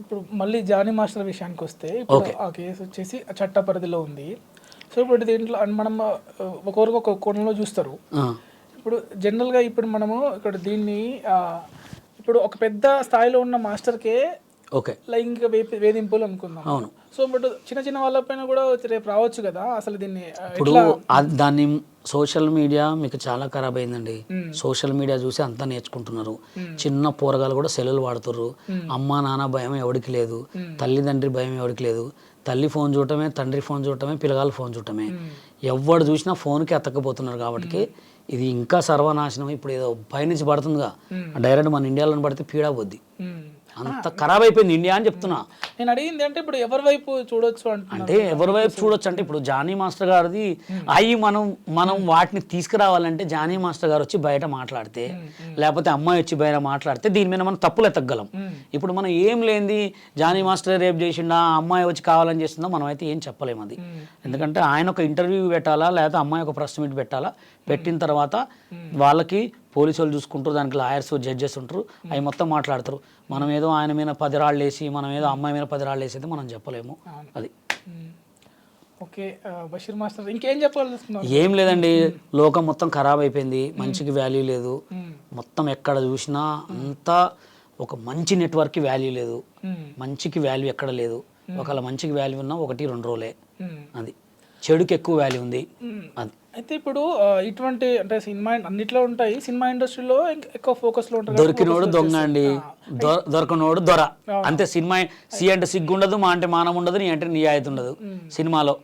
ఇప్పుడు మళ్ళీ Johnny master విషయానికి వస్తే ఇప్పుడు ఆ కేసు వచ్చేసి చట్ట పరిధిలో ఉంది. సో ఇప్పుడు దీంట్లో మనం ఒకరికి ఒక కోణంలో చూస్తారు. ఇప్పుడు జనరల్గా ఇప్పుడు మనము ఇక్కడ దీన్ని ఇప్పుడు ఒక పెద్ద స్థాయిలో ఉన్న మాస్టర్కే లైంగిక వేధింపులు అనుకుందాం. అవును. సో బట్ చిన్న చిన్న వాళ్ళపైన కూడా రేపు రావచ్చు కదా. అసలు దీన్ని ఇప్పుడు దాన్ని సోషల్ మీడియా మీకు చాలా ఖరాబ్ అయిందండి. సోషల్ మీడియా చూసి అంతా నేర్చుకుంటున్నారు. చిన్న పోరగాలు కూడా సెల్లులు వాడుతుర్రు. అమ్మ నాన్న భయం ఎవరికి లేదు, తల్లిదండ్రి భయం ఎవరికి లేదు. తల్లి ఫోన్ చూడటమే, తండ్రి ఫోన్ చూడటమే, పిల్లగాళ్ళు ఫోన్ చూడటమే. ఎవడు చూసినా ఫోన్కి అతకపోతున్నారు. కాబట్టి ఇది ఇంకా సర్వనాశనం. ఇప్పుడు ఏదో పైనుంచి పడుతుందిగా, డైరెక్ట్ మన ఇండియాలో పడితే పీడా పోద్ది. అంత ఖరాబ్ అయిపోయింది ఇండియా అని చెప్తున్నా. నేను అడిగింది అంటే ఇప్పుడు ఎవరి వైపు చూడొచ్చు అంటే ఎవరి వైపు చూడొచ్చు అంటే ఇప్పుడు జానీ మాస్టర్ గారిది అయ్యి మనం వాటిని తీసుకురావాలంటే జానీ మాస్టర్ గారు వచ్చి బయట మాట్లాడితే, లేకపోతే అమ్మాయి వచ్చి బయట మాట్లాడితే దీని మీద మనం తప్పులు ఎత్తగలం. ఇప్పుడు మనం ఏం లేనిది జానీ మాస్టర్ రేపు చేసిండా, అమ్మాయి వచ్చి కావాలని చేస్తుందా, మనం అయితే ఏం చెప్పలేము అది. ఎందుకంటే ఆయన ఒక ఇంటర్వ్యూ పెట్టాలా, లేకపోతే అమ్మాయి ఒక ప్రెస్ మీట్ పెట్టాలా, పెట్టిన తర్వాత వాళ్ళకి పోలీసు వాళ్ళు చూసుకుంటారు, దానికి లాయర్స్ జడ్జెస్ ఉంటారు, అవి మొత్తం మాట్లాడతారు. మనం ఏదో ఆయన మీద 10 రాళ్ళు వేసి, మనం ఏదో అమ్మాయి మీద 10 రాళ్ళు వేసి అయితే మనం చెప్పలేము. అది ఓకే. బషీర్ మాస్టర్ ఇంకేం చెప్పాలి? ఏం లేదండి, లోకం మొత్తం ఖరాబ్ అయిపోయింది. మంచికి వాల్యూ లేదు. మొత్తం ఎక్కడ చూసినా అంతా ఒక మంచి నెట్వర్క్కి వాల్యూ లేదు, మంచికి వాల్యూ ఎక్కడ లేదు. ఒకవేళ మంచికి వాల్యూ ఉన్నా 1-2 రోజులే. అది చెడుకి ఎక్కువ వాల్యూ ఉంది. అది అయితే ఇప్పుడు ఇటువంటి అంటే సినిమా అన్నిట్లో ఉంటాయి, సినిమా ఇండస్ట్రీలో ఎక్కువ ఫోకస్లో ఉంటారు. దొరికినోడు దొంగ అండి, దొరకనోడు దొర. అంతే. సినిమా సి అంటే సిగ్గు ఉండదు, మా అంటే మానం ఉండదు, నీ అంటే నిజాయితీ ఉండదు. సినిమాలో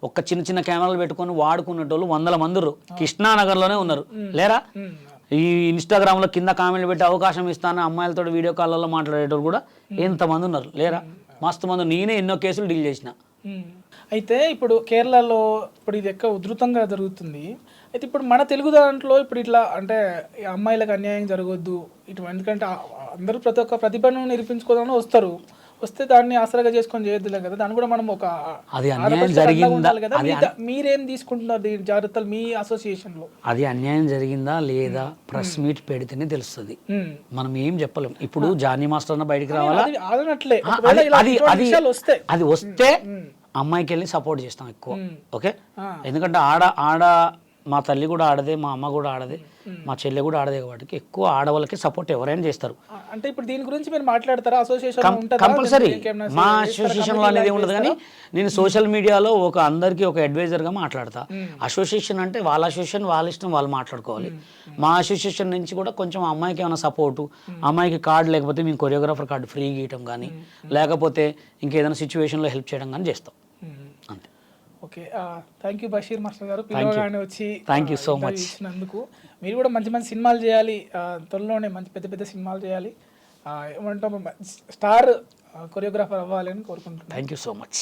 ఒక్క చిన్న చిన్న కెమెరాలు పెట్టుకొని వాడుకునేటోళ్ళు 100 మంది ఉన్నారు. కృష్ణానగర్లోనే ఉన్నారు లేరా? ఈ ఇన్స్టాగ్రామ్లో కింద కామెంట్లు పెట్టి అవకాశం ఇస్తాను అమ్మాయిలతో వీడియో కాల్లో మాట్లాడేటోళ్ళు కూడా ఎంతమంది ఉన్నారు లేరా? మస్తు మంది. నేనే ఎన్నో కేసులు డీల్ చేసిన. అయితే ఇప్పుడు కేరళలో ఇప్పుడు ఇది ఎక్కువ ఉధృతంగా జరుగుతుంది. అయితే ఇప్పుడు మన తెలుగు దాంట్లో ఇప్పుడు ఇట్లా అంటే అమ్మాయిలకు అన్యాయం జరగొద్దు ఇటు, ఎందుకంటే అందరూ ప్రతి ఒక్క ప్రతిభను నిరూపించుకోవడానికి వస్తే దాన్ని ఆసరాగా చేసుకొని చేయొద్దులే కదా. దాన్ని కూడా మనం ఒక అది అన్యాయం జరిగిందా కదా. మీరేం తీసుకుంటున్నారు దీని జాగ్రత్తలు మీ అసోసియేషన్లో? అది అన్యాయం జరిగిందా లేదా ప్రెస్ మీట్ పెడితేనే తెలుస్తుంది. మనం ఏం చెప్పలేం. ఇప్పుడు జానీ మాస్టర్ అన్న బయటికి రావాలా, అది వస్తే అమ్మాయికి వెళ్ళి సపోర్ట్ చేస్తాం ఎక్కువ. ఓకే. ఎందుకంటే ఆడ మా తల్లి కూడా ఆడదే, మా అమ్మ కూడా ఆడదే, మా చెల్లె కూడా ఆడదే. కాబట్టి ఎక్కువ ఆడవాళ్ళకి సపోర్ట్ ఎవరైనా చేస్తారు. అంటే ఇప్పుడు దీని గురించి మీరు మాట్లాడతారా? Association compulsory. మా అసోసియేషన్లో అనేది ఉండదు, కానీ నేను సోషల్ మీడియాలో అందరికీ ఒక అడ్వైజర్గా మాట్లాడతా. అసోసియేషన్ అంటే వాళ్ళ అసోసియేషన్, వాళ్ళ ఇష్టం, వాళ్ళు మాట్లాడుకోవాలి. మా అసోసియేషన్ నుంచి కూడా కొంచెం అమ్మాయికి ఏమైనా సపోర్టు, అమ్మాయికి కార్డు లేకపోతే మేము కొరియోగ్రాఫర్ కార్డు ఫ్రీ గీయటం కానీ, లేకపోతే ఇంకేదైనా సిచ్యువేషన్లో హెల్ప్ చేయడం కానీ చేస్తాం. అంతే. Okay. Thank you Basheer master garu, పిల్లగానే వచ్చి థ్యాంక్ యూ సో మచ్ ఇచ్చినందుకు. మీరు కూడా మంచి మంచి సినిమాలు చేయాలి, త్వరలోనే మంచి పెద్ద పెద్ద సినిమాలు చేయాలి, ఏమంటాం స్టార్ కొరియోగ్రాఫర్ అవ్వాలి అని కోరుకుంటున్నాను. Thank you so much.